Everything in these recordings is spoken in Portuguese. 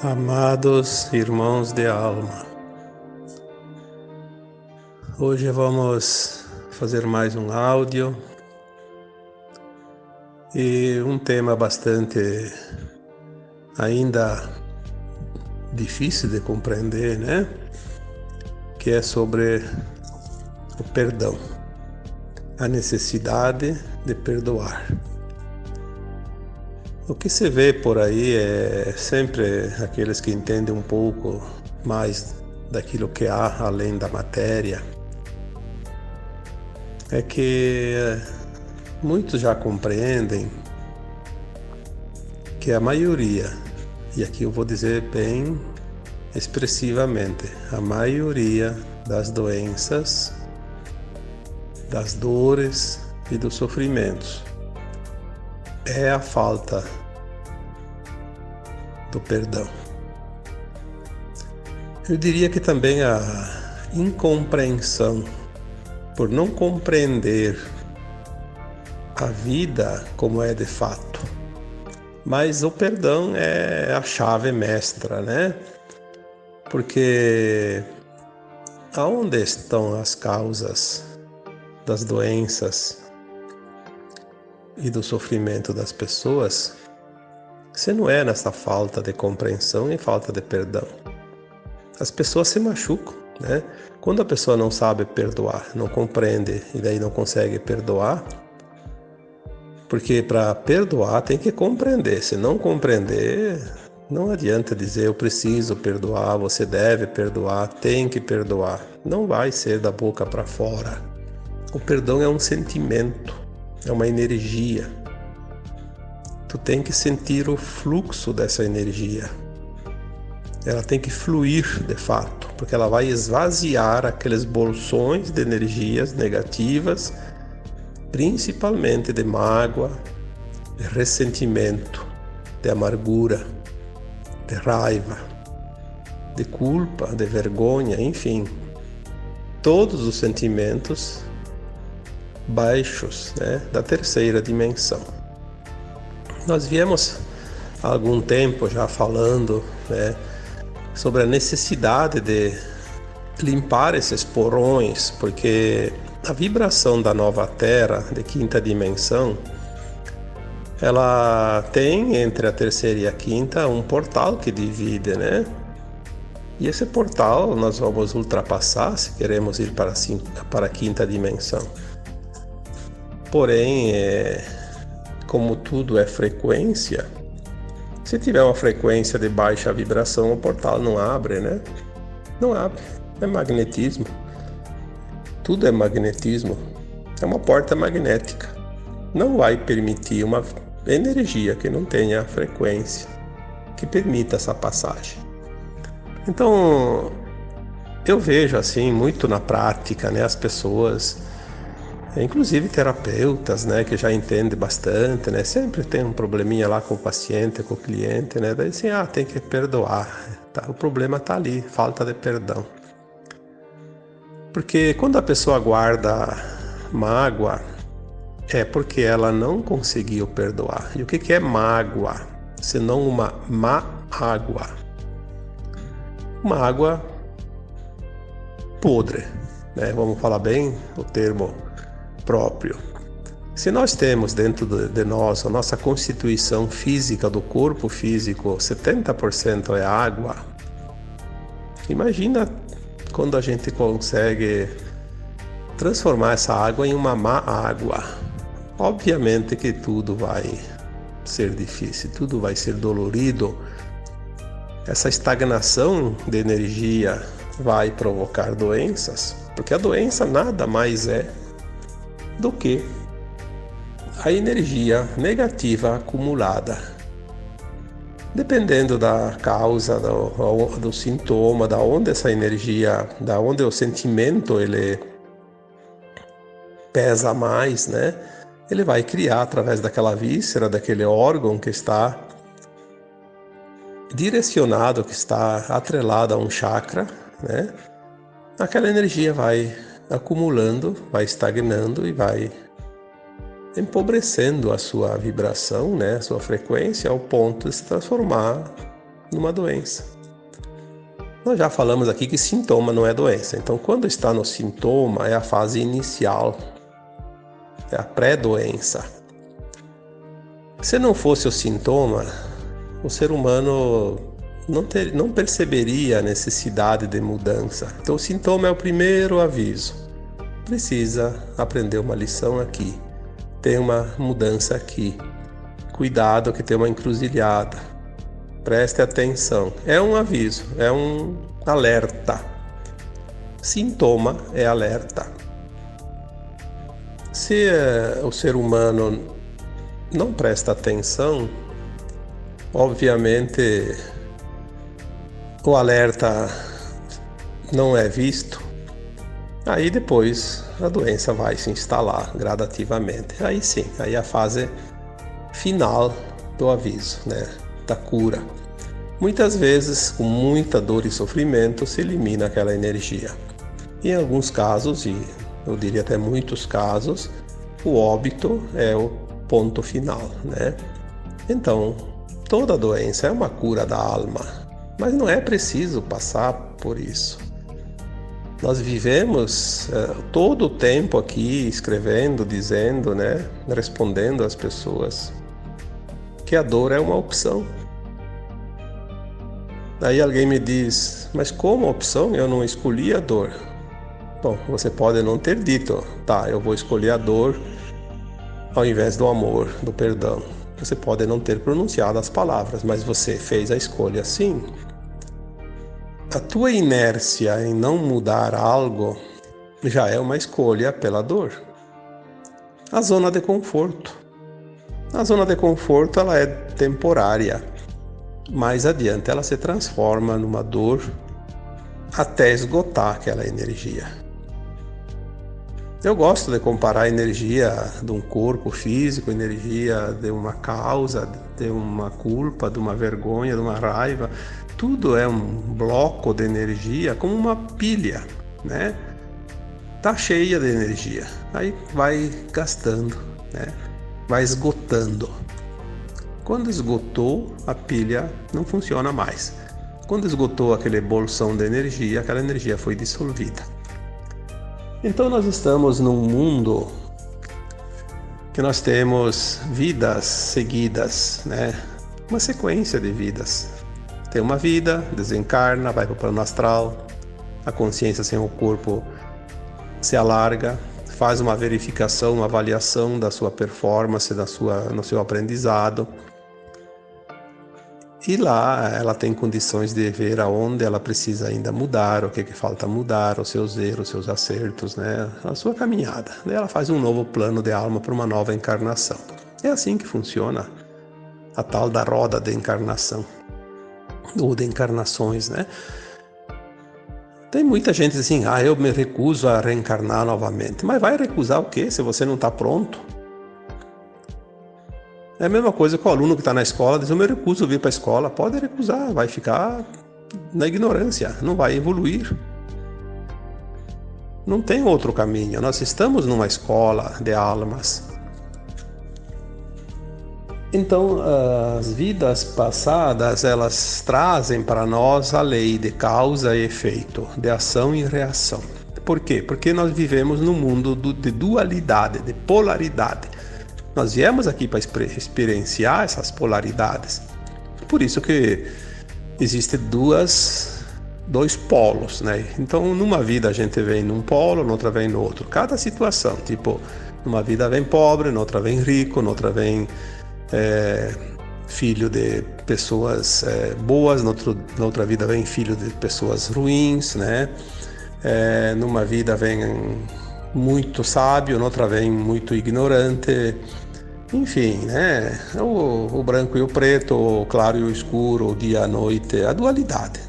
Amados irmãos de alma, hoje vamos fazer mais um áudio e um tema bastante ainda difícil de compreender, né? Que é sobre o perdão, a necessidade de perdoar. O que se vê por aí é sempre aqueles que entendem um pouco mais daquilo que há além da matéria. É que muitos já compreendem que a maioria, e aqui eu vou dizer bem expressivamente, a maioria das doenças, das dores e dos sofrimentos é a falta do perdão. Eu diria que também a incompreensão, por não compreender a vida como é de fato. Mas o perdão é a chave mestra, né? Porque aonde estão as causas das doenças e do sofrimento das pessoas, se não é nessa falta de compreensão e falta de perdão? As pessoas se machucam, né? Quando a pessoa não sabe perdoar, não compreende e daí não consegue perdoar, porque para perdoar tem que compreender. Se não compreender, não adianta dizer eu preciso perdoar, você deve perdoar, tem que perdoar. Não vai ser da boca para fora. O perdão é um sentimento. É uma energia. Tu tem que sentir o fluxo dessa energia. Ela tem que fluir de fato, porque ela vai esvaziar aqueles bolsões de energias negativas, principalmente de mágoa, de ressentimento, de amargura, de raiva, de culpa, de vergonha, enfim. Todos os sentimentos baixos, né, da terceira dimensão. Nós viemos há algum tempo já falando, né, sobre a necessidade de limpar esses porões, porque a vibração da nova Terra, de quinta dimensão, ela tem entre a terceira e a quinta um portal que divide, né? E esse portal nós vamos ultrapassar se queremos ir para a quinta dimensão. Porém, como tudo é frequência, se tiver uma frequência de baixa vibração, o portal não abre, né? Não abre. É magnetismo. Tudo é magnetismo. É uma porta magnética. Não vai permitir uma energia que não tenha frequência que permita essa passagem. Então, eu vejo assim muito na prática, né, as pessoas, inclusive terapeutas, né, que já entendem bastante, né, sempre tem um probleminha lá com o paciente, com o cliente, né, daí assim, tem que perdoar, tá? O problema tá ali, falta de perdão. Porque quando a pessoa guarda mágoa, é porque ela não conseguiu perdoar. E o que é mágoa? Senão uma má água. Uma água podre, né? Vamos falar bem o termo próprio. Se nós temos dentro de nós a nossa constituição física do corpo físico, 70% é água. Imagina quando a gente consegue transformar essa água em uma má água. Obviamente que tudo vai ser difícil, tudo vai ser dolorido. Essa estagnação de energia vai provocar doenças, porque a doença nada mais é do que a energia negativa acumulada. Dependendo da causa, do sintoma, da onde essa energia, da onde o sentimento ele pesa mais, né? Ele vai criar através daquela víscera, daquele órgão que está direcionado, que está atrelado a um chakra, né? Aquela energia vai acumulando, vai estagnando e vai empobrecendo a sua vibração, né? A sua frequência, ao ponto de se transformar numa doença. Nós já falamos aqui que sintoma não é doença. Então, quando está no sintoma, é a fase inicial, é a pré-doença. Se não fosse o sintoma, o ser humano não perceberia a necessidade de mudança. Então, o sintoma é o primeiro aviso. Precisa aprender uma lição aqui. Tem uma mudança aqui. Cuidado que tem uma encruzilhada. Preste atenção. É um aviso, é um alerta. Sintoma é alerta. Se o ser humano não presta atenção, obviamente o alerta não é visto, aí depois a doença vai se instalar gradativamente. Aí sim, aí é a fase final do aviso, né, da cura. Muitas vezes, com muita dor e sofrimento, se elimina aquela energia. Em alguns casos, e eu diria até muitos casos, o óbito é o ponto final, né? Então, toda doença é uma cura da alma, mas não é preciso passar por isso. Nós vivemos todo o tempo aqui escrevendo, dizendo, né, respondendo às pessoas que a dor é uma opção. Aí alguém me diz, mas como opção? Eu não escolhi a dor. Bom, você pode não ter dito, tá, eu vou escolher a dor ao invés do amor, do perdão. Você pode não ter pronunciado as palavras, mas você fez a escolha sim. A tua inércia em não mudar algo já é uma escolha pela dor. A zona de conforto. A zona de conforto ela é temporária. Mais adiante ela se transforma numa dor até esgotar aquela energia. Eu gosto de comparar a energia de um corpo físico, energia de uma causa, de uma culpa, de uma vergonha, de uma raiva. Tudo é um bloco de energia como uma pilha, né? Tá cheia de energia, aí vai gastando, né? Vai esgotando. Quando esgotou, a pilha não funciona mais. Quando esgotou aquele bolsão de energia, aquela energia foi dissolvida. Então nós estamos num mundo que nós temos vidas seguidas, né? Uma sequência de vidas. Tem uma vida, desencarna, vai para o plano astral, a consciência sem o corpo se alarga, faz uma verificação, uma avaliação da sua performance, no seu aprendizado. E lá ela tem condições de ver aonde ela precisa ainda mudar, o que falta mudar, os seus erros, os seus acertos, né? A sua caminhada. Daí ela faz um novo plano de alma para uma nova encarnação. É assim que funciona a tal da roda de encarnação, ou de encarnações, né? Tem muita gente assim, eu me recuso a reencarnar novamente. Mas vai recusar o quê se você não está pronto? É a mesma coisa que o aluno que está na escola diz, eu me recuso a vir para a escola. Pode recusar, vai ficar na ignorância, não vai evoluir. Não tem outro caminho, nós estamos numa escola de almas. Então, as vidas passadas, elas trazem para nós a lei de causa e efeito, de ação e reação. Por quê? Porque nós vivemos num mundo de dualidade, de polaridade. Nós viemos aqui para experienciar essas polaridades. Por isso que existem dois polos, né? Então, numa vida a gente vem num polo, noutra vem no outro. Cada situação, tipo, numa vida vem pobre, noutra vem rico, noutra vem filho de pessoas boas, noutra vida vem filho de pessoas ruins, né? Numa vida vem muito sábio, noutra vem muito ignorante. Enfim, né? O branco e o preto, o claro e o escuro, o dia e a noite, a dualidade.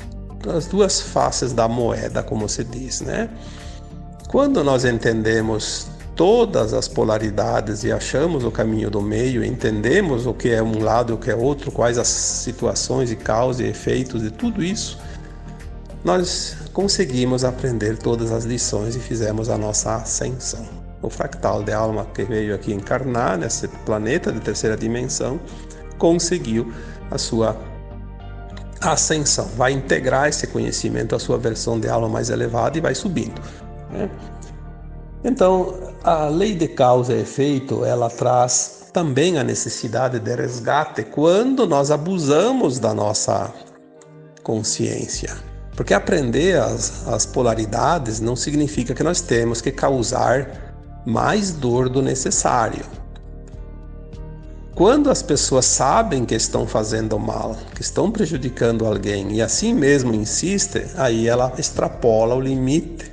As duas faces da moeda, como se diz, né? Quando nós entendemos todas as polaridades e achamos o caminho do meio, entendemos o que é um lado e o que é outro, quais as situações e causas e efeitos de tudo isso, nós conseguimos aprender todas as lições e fizemos a nossa ascensão. O fractal de alma que veio aqui encarnar nesse planeta de terceira dimensão conseguiu a sua ascensão, vai integrar esse conhecimento à sua versão de alma mais elevada e vai subindo, né? Então, a lei de causa e efeito, ela traz também a necessidade de resgate quando nós abusamos da nossa consciência. Porque aprender as polaridades não significa que nós temos que causar mais dor do necessário. Quando as pessoas sabem que estão fazendo mal, que estão prejudicando alguém e assim mesmo insistem, aí ela extrapola o limite.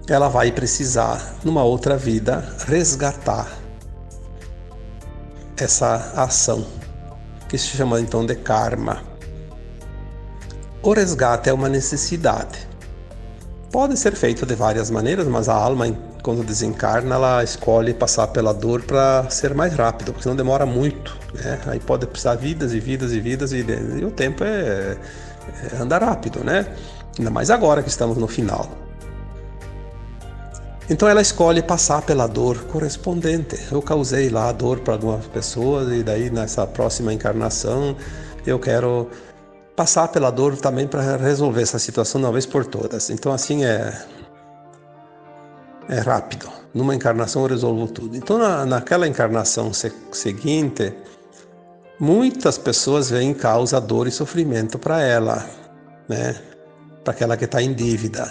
Ela vai precisar, numa outra vida, resgatar essa ação, que se chama então de karma. O resgate é uma necessidade. Pode ser feito de várias maneiras, mas a alma, quando desencarna, ela escolhe passar pela dor para ser mais rápido, porque senão demora muito, né? Aí pode precisar vidas e vidas e vidas, e o tempo anda rápido, né? Ainda mais agora que estamos no final. Então ela escolhe passar pela dor correspondente. Eu causei lá a dor para algumas pessoas e daí nessa próxima encarnação eu quero passar pela dor também para resolver essa situação de uma vez por todas. Então assim é rápido. Numa encarnação eu resolvo tudo. Então naquela encarnação seguinte, muitas pessoas veem causa dor e sofrimento para ela, né? Para aquela que está em dívida.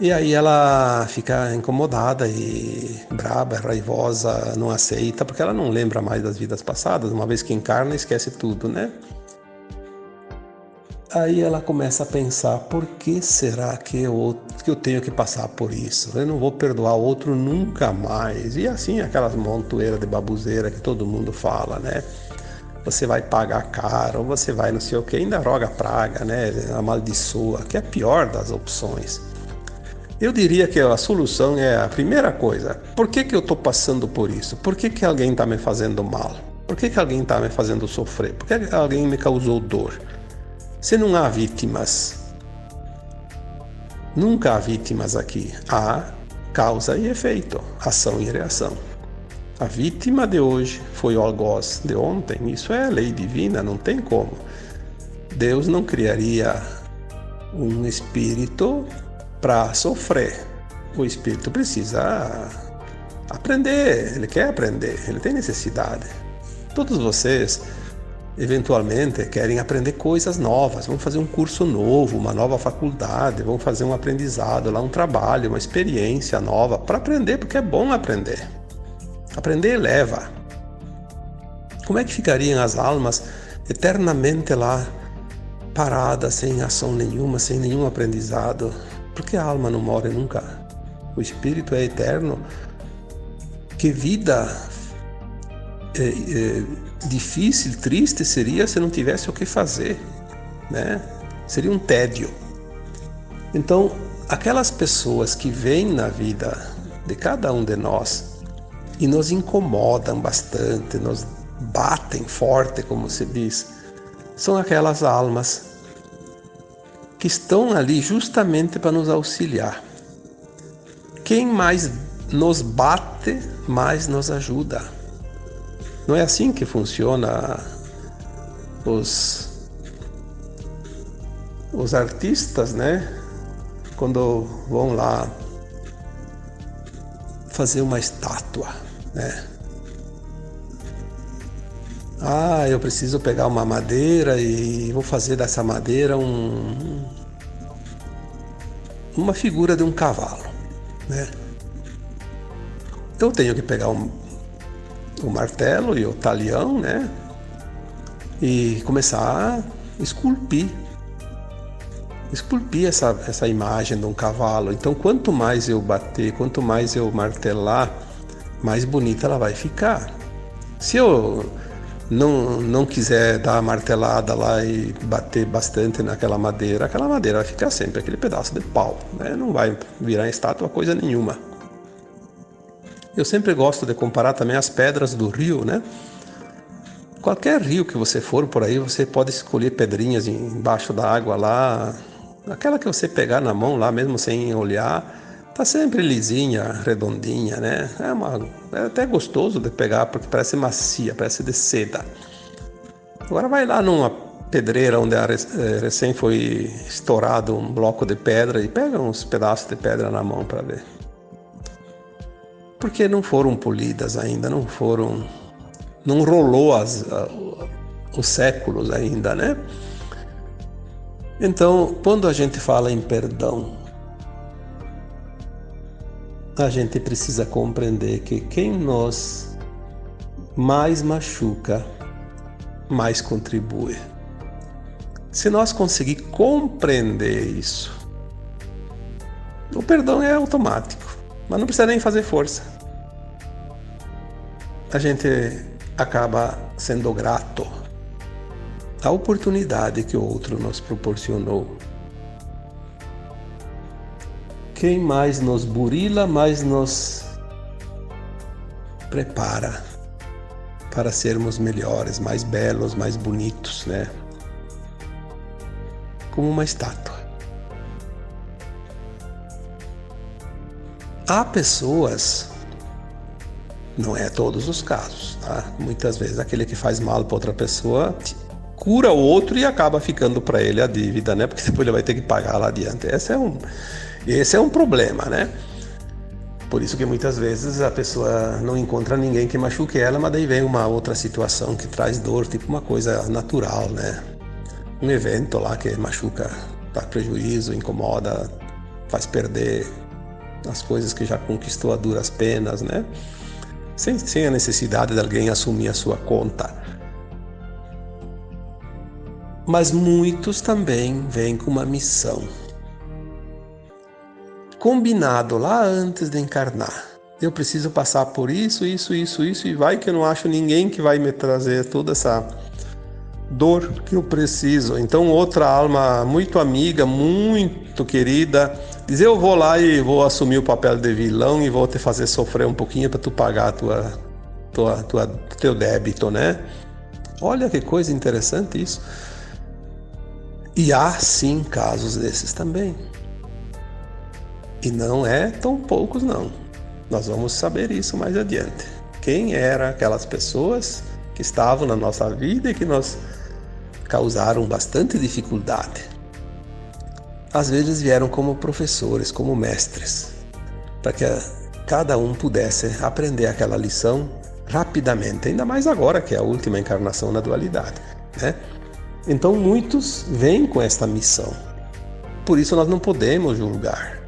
E aí ela fica incomodada e braba, raivosa, não aceita, porque ela não lembra mais das vidas passadas. Uma vez que encarna, esquece tudo, né? Aí ela começa a pensar, por que será que eu tenho que passar por isso? Eu não vou perdoar outro nunca mais. E assim, aquelas montoeiras de babuzeira que todo mundo fala, né? Você vai pagar caro, ou você vai não sei o que, ainda roga praga, né? Amaldiçoa, que é a pior das opções. Eu diria que a solução é a primeira coisa. Por que eu estou passando por isso? Por que alguém está me fazendo mal? Por que alguém está me fazendo sofrer? Por que alguém me causou dor? Se não há vítimas, nunca há vítimas aqui. Há causa e efeito, ação e reação. A vítima de hoje foi o algoz de ontem. Isso é lei divina, não tem como. Deus não criaria um espírito para sofrer. O espírito precisa aprender, ele quer aprender, ele tem necessidade. Todos vocês, eventualmente, querem aprender coisas novas, vão fazer um curso novo, uma nova faculdade, vão fazer um aprendizado, lá um trabalho, uma experiência nova, para aprender, porque é bom aprender. Aprender eleva. Como é que ficariam as almas eternamente lá, paradas, sem ação nenhuma, sem nenhum aprendizado? Porque a alma não morre nunca. O espírito é eterno. Que vida difícil, triste seria se não tivesse o que fazer, né? Seria um tédio. Então, aquelas pessoas que vêm na vida de cada um de nós e nos incomodam bastante, nos batem forte, como se diz, são aquelas almas que estão ali justamente para nos auxiliar. Quem mais nos bate, mais nos ajuda. Não é assim que funciona os artistas, né? Quando vão lá fazer uma estátua, né? Ah, eu preciso pegar uma madeira e vou fazer dessa madeira uma figura de um cavalo, né? Eu tenho que pegar o martelo e o talhão, né? E começar a esculpir essa imagem de um cavalo. Então, quanto mais eu bater, quanto mais eu martelar, mais bonita ela vai ficar. Se eu não quiser dar a martelada lá e bater bastante naquela madeira, aquela madeira vai ficar sempre aquele pedaço de pau, né? Não vai virar estátua coisa nenhuma. Eu sempre gosto de comparar também as pedras do rio, né? Qualquer rio que você for por aí, você pode escolher pedrinhas embaixo da água lá, aquela que você pegar na mão lá, mesmo sem olhar, tá sempre lisinha, redondinha, né? É até gostoso de pegar, porque parece macia, parece de seda. Agora vai lá numa pedreira onde recém foi estourado um bloco de pedra e pega uns pedaços de pedra na mão para ver. Porque não foram polidas ainda, não rolou os séculos ainda, né? Então, quando a gente fala em perdão, a gente precisa compreender que quem nos mais machuca, mais contribui. Se nós conseguir compreender isso, o perdão é automático, mas não precisa nem fazer força. A gente acaba sendo grato à oportunidade que o outro nos proporcionou. Quem mais nos burila, mais nos prepara para sermos melhores, mais belos, mais bonitos, né? Como uma estátua. Há pessoas, não é todos os casos, tá? Muitas vezes aquele que faz mal para outra pessoa cura o outro e acaba ficando para ele a dívida, né? Porque depois ele vai ter que pagar lá adiante. Esse é um problema, né? Por isso que muitas vezes a pessoa não encontra ninguém que machuque ela, mas daí vem uma outra situação que traz dor, tipo uma coisa natural, né? Um evento lá que machuca, dá prejuízo, incomoda, faz perder as coisas que já conquistou a duras penas, né? Sem a necessidade de alguém assumir a sua conta. Mas muitos também vêm com uma missão. Combinado lá antes de encarnar. Eu preciso passar por isso, e vai que eu não acho ninguém que vai me trazer toda essa dor que eu preciso. Então outra alma muito amiga, muito querida, diz: eu vou lá e vou assumir o papel de vilão e vou te fazer sofrer um pouquinho para tu pagar teu débito, né? Olha que coisa interessante isso. E há sim casos desses também. E não é tão poucos não. Nós vamos saber isso mais adiante. Quem eram aquelas pessoas que estavam na nossa vida e que nos causaram bastante dificuldade. Às vezes vieram como professores, como mestres, para que cada um pudesse aprender aquela lição rapidamente, ainda mais agora que é a última encarnação na dualidade, né? Então muitos vêm com esta missão. Por isso nós não podemos julgar.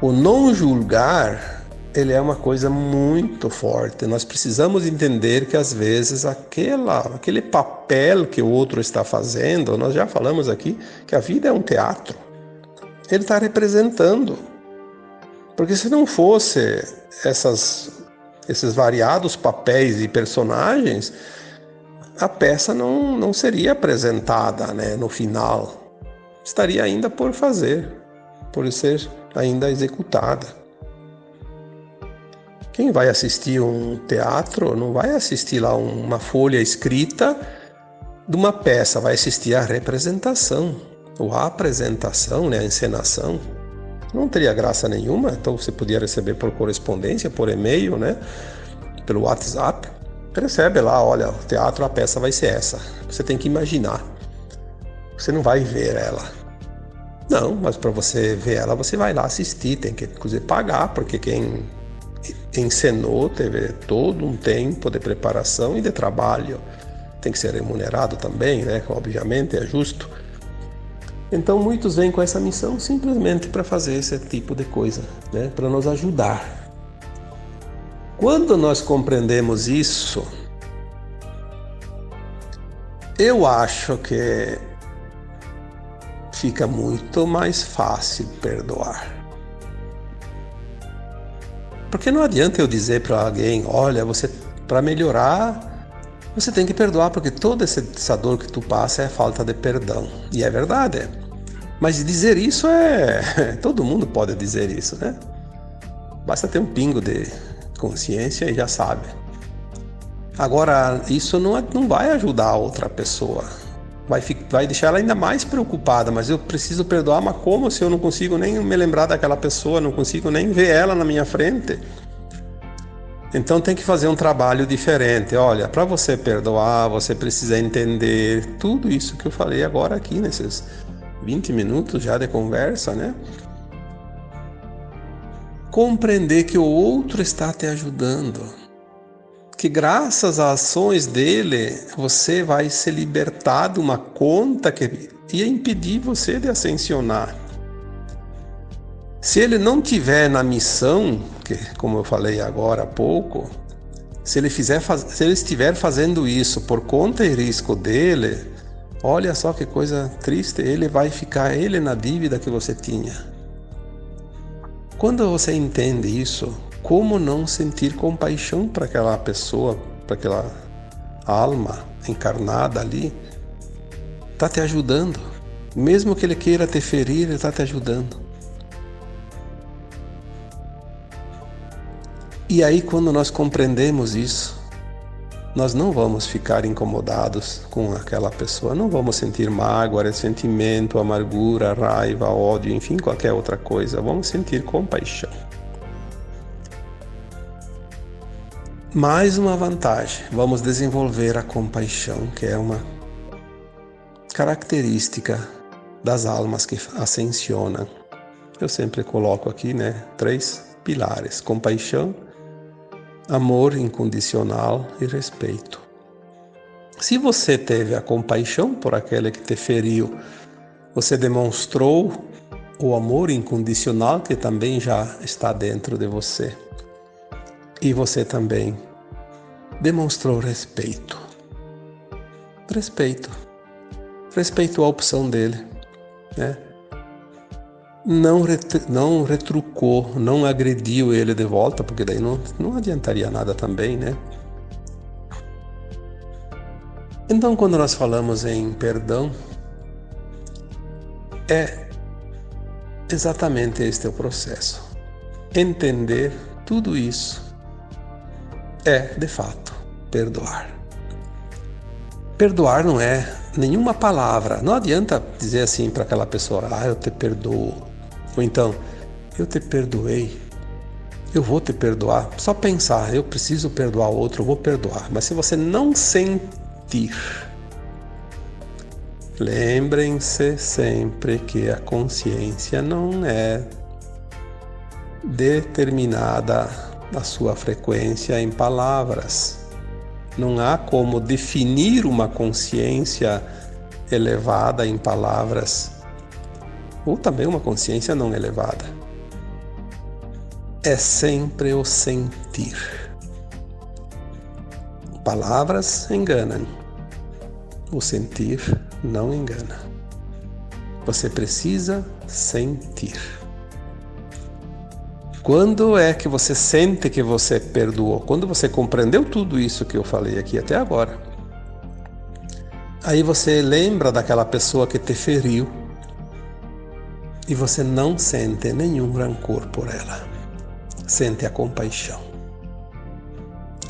O não julgar, ele é uma coisa muito forte. Nós precisamos entender que às vezes aquele papel que o outro está fazendo, nós já falamos aqui que a vida é um teatro. Ele está representando. Porque se não fosse esses variados papéis e personagens, a peça não seria apresentada, né, no final. Estaria ainda por fazer, por ser ainda executada. Quem vai assistir um teatro não vai assistir lá uma folha escrita de uma peça, vai assistir a representação, ou a apresentação, né, a encenação. Não teria graça nenhuma, então você podia receber por correspondência, por e-mail, né, pelo WhatsApp. Recebe lá, olha, o teatro, a peça vai ser essa. Você tem que imaginar. Você não vai ver ela. Não, mas para você ver ela, você vai lá assistir, tem que inclusive pagar, porque quem encenou teve todo um tempo de preparação e de trabalho. Tem que ser remunerado também, né? Obviamente, é justo. Então muitos vêm com essa missão simplesmente para fazer esse tipo de coisa, né? Para nos ajudar. Quando nós compreendemos isso, eu acho que fica muito mais fácil perdoar. Porque não adianta eu dizer para alguém: olha, você, para melhorar, você tem que perdoar, porque toda essa dor que tu passa é falta de perdão. E é verdade. Mas dizer isso todo mundo pode dizer isso, né? Basta ter um pingo de consciência e já sabe. Agora, isso não vai ajudar a outra pessoa. Vai deixar ela ainda mais preocupada. Mas eu preciso perdoar, mas como se eu não consigo nem me lembrar daquela pessoa, não consigo nem ver ela na minha frente? Então tem que fazer um trabalho diferente. Olha, para você perdoar, você precisa entender tudo isso que eu falei agora aqui, nesses 20 minutos já de conversa, né? Compreender que o outro está te ajudando. Que graças às ações dele, você vai se libertar de uma conta que ia impedir você de ascensionar. Se ele não tiver na missão, que como eu falei agora há pouco, se ele estiver fazendo isso por conta e risco dele, olha só que coisa triste, ele vai ficar na dívida que você tinha. Quando você entende isso, como não sentir compaixão para aquela pessoa, para aquela alma encarnada ali? Está te ajudando. Mesmo que ele queira te ferir, ele está te ajudando. E aí, quando nós compreendemos isso, nós não vamos ficar incomodados com aquela pessoa, não vamos sentir mágoa, ressentimento, amargura, raiva, ódio, enfim, qualquer outra coisa. Vamos sentir compaixão. Mais uma vantagem, vamos desenvolver a compaixão, que é uma característica das almas que ascensionam. Eu sempre coloco aqui, 3 pilares: compaixão, amor incondicional e respeito. Se você teve a compaixão por aquele que te feriu, você demonstrou o amor incondicional que também já está dentro de você. E você também demonstrou respeito. Respeito à opção dele, né? Não retrucou, não agrediu ele de volta, porque daí não adiantaria nada também, né? Então, quando nós falamos em perdão, é exatamente este o processo. Entender tudo isso é, de fato, perdoar. Perdoar não é nenhuma palavra. Não adianta dizer assim para aquela pessoa: eu te perdoo. Ou então, eu te perdoei, eu vou te perdoar. Só pensar, eu preciso perdoar o outro, eu vou perdoar. Mas se você não sentir, lembrem-se sempre que a consciência não é determinada a sua frequência em palavras. Não há como definir uma consciência elevada em palavras, ou também uma consciência não elevada. É sempre o sentir. Palavras enganam, o sentir não engana. Você precisa sentir. Quando é que você sente que você perdoou? Quando você compreendeu tudo isso que eu falei aqui até agora. Aí você lembra daquela pessoa que te feriu e você não sente nenhum rancor por ela. Sente a compaixão.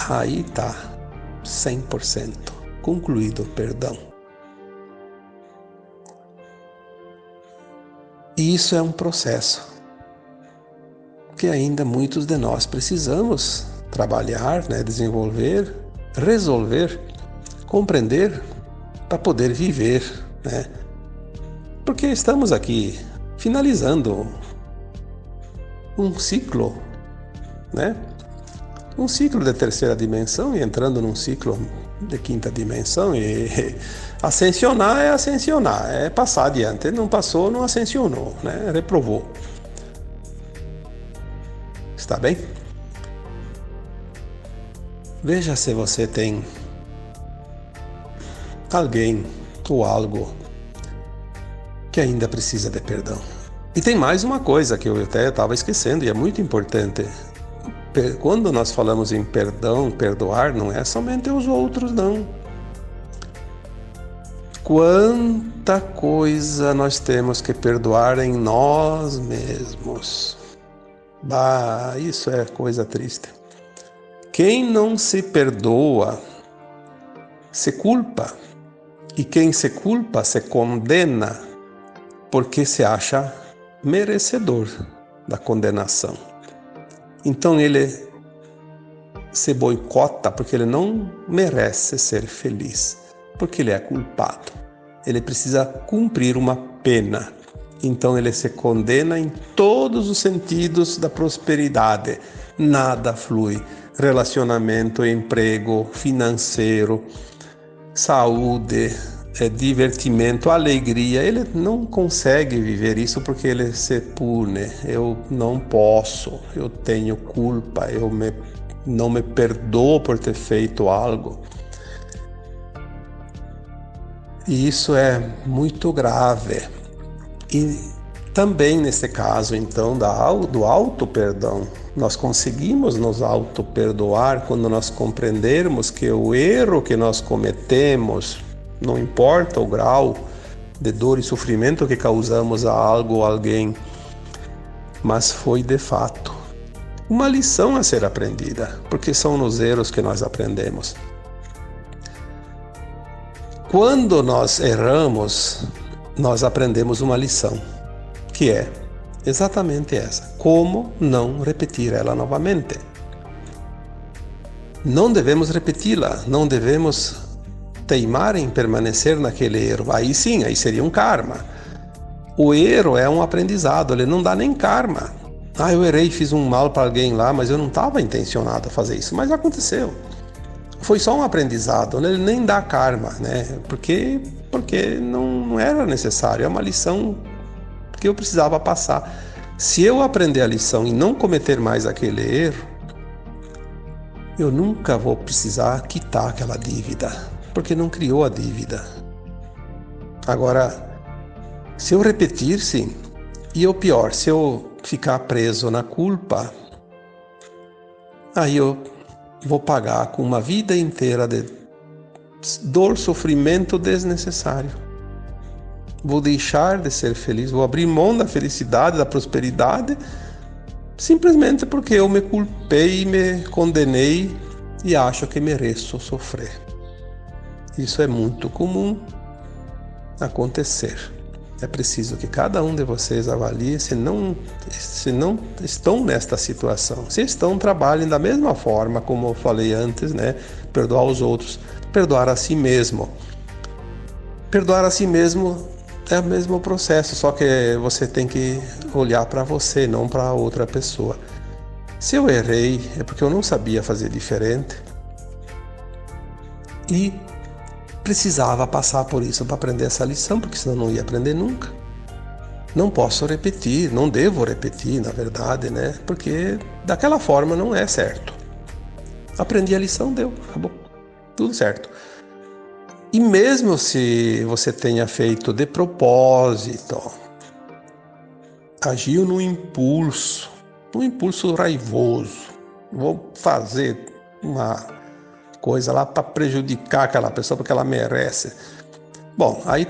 Aí está 100% concluído o perdão. E isso é um processo que ainda muitos de nós precisamos trabalhar, desenvolver, resolver, compreender para poder viver, Porque estamos aqui finalizando um ciclo, Um ciclo de terceira dimensão e entrando num ciclo de quinta dimensão, e ascensionar é passar adiante. Não passou, não ascensionou, reprovou. Está bem? Veja se você tem alguém ou algo que ainda precisa de perdão. E tem mais uma coisa que eu até estava esquecendo e é muito importante. Quando nós falamos em perdão, perdoar, não é somente os outros, não. Quanta coisa nós temos que perdoar em nós mesmos. Isso é coisa triste. Quem não se perdoa, se culpa. E quem se culpa, se condena, porque se acha merecedor da condenação. Então ele se boicota porque ele não merece ser feliz, porque ele é culpado. Ele precisa cumprir uma pena. Então ele se condena em todos os sentidos da prosperidade. Nada flui. Relacionamento, emprego, financeiro, saúde, divertimento, alegria. Ele não consegue viver isso porque ele se pune. Eu não posso, eu tenho culpa, não me perdoo por ter feito algo. E isso é muito grave. E também nesse caso, então, do auto-perdão, nós conseguimos nos auto-perdoar quando nós compreendermos que o erro que nós cometemos, não importa o grau de dor e sofrimento que causamos a algo ou alguém, mas foi de fato uma lição a ser aprendida, porque são nos erros que nós aprendemos. Quando nós erramos, nós aprendemos uma lição, que é exatamente essa: como não repetir ela novamente. Não devemos repeti-la, não devemos teimar em permanecer naquele erro. Aí sim, aí seria um karma. O erro é um aprendizado, ele não dá nem karma. Eu errei, fiz um mal para alguém lá, mas eu não estava intencionado a fazer isso, mas aconteceu. Foi só um aprendizado, ele nem dá karma, né? Porque não era necessário, é uma lição que eu precisava passar. Se eu aprender a lição e não cometer mais aquele erro, eu nunca vou precisar quitar aquela dívida, porque não criou a dívida. Agora, se eu repetir, sim, e o pior, se eu ficar preso na culpa, aí eu vou pagar com uma vida inteira de dor, sofrimento desnecessário. Vou deixar de ser feliz, vou abrir mão da felicidade, da prosperidade, simplesmente porque eu me culpei, me condenei e acho que mereço sofrer. Isso é muito comum acontecer. É preciso que cada um de vocês avalie se não estão nesta situação. Se estão, trabalhem da mesma forma, como eu falei antes, né? Perdoar os outros, perdoar a si mesmo. Perdoar a si mesmo é o mesmo processo, só que você tem que olhar para você, não para outra pessoa. Se eu errei, é porque eu não sabia fazer diferente e precisava passar por isso para aprender essa lição, porque senão não ia aprender nunca. Não posso repetir, não devo repetir, na verdade, né? Porque daquela forma não é certo. Aprendi a lição, deu, acabou, tudo certo. E mesmo se você tenha feito de propósito, agiu num impulso raivoso, vou fazer uma coisa lá para prejudicar aquela pessoa porque ela merece. Bom, aí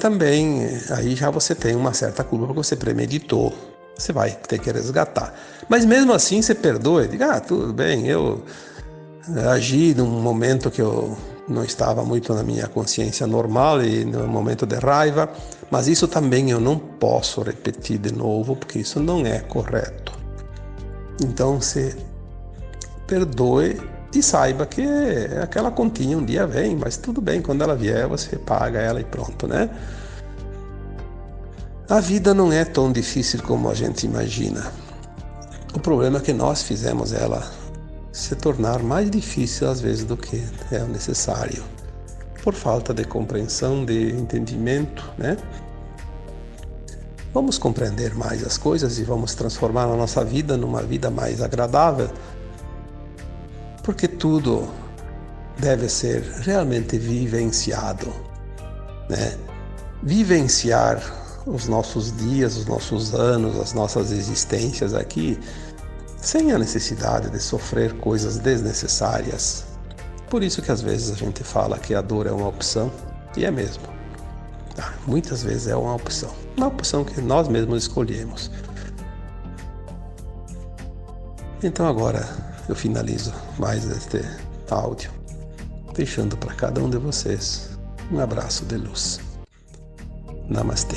já você tem uma certa culpa porque você premeditou. Você vai ter que resgatar. Mas mesmo assim você perdoa e diga, tudo bem, eu agi num momento que eu não estava muito na minha consciência normal e no momento de raiva, mas isso também eu não posso repetir de novo porque isso não é correto. Então você perdoe e saiba que aquela continha um dia vem, mas tudo bem, quando ela vier você paga ela e pronto, né? A vida não é tão difícil como a gente imagina. O problema é que nós fizemos ela se tornar mais difícil às vezes do que é necessário, por falta de compreensão, de entendimento, né? Vamos compreender mais as coisas e vamos transformar a nossa vida numa vida mais agradável, porque tudo deve ser realmente vivenciado, né? Vivenciar os nossos dias, os nossos anos, as nossas existências aqui, sem a necessidade de sofrer coisas desnecessárias. Por isso que às vezes a gente fala que a dor é uma opção, e é mesmo. Muitas vezes é uma opção que nós mesmos escolhemos. Então agora eu finalizo mais este áudio, deixando para cada um de vocês um abraço de luz. Namastê.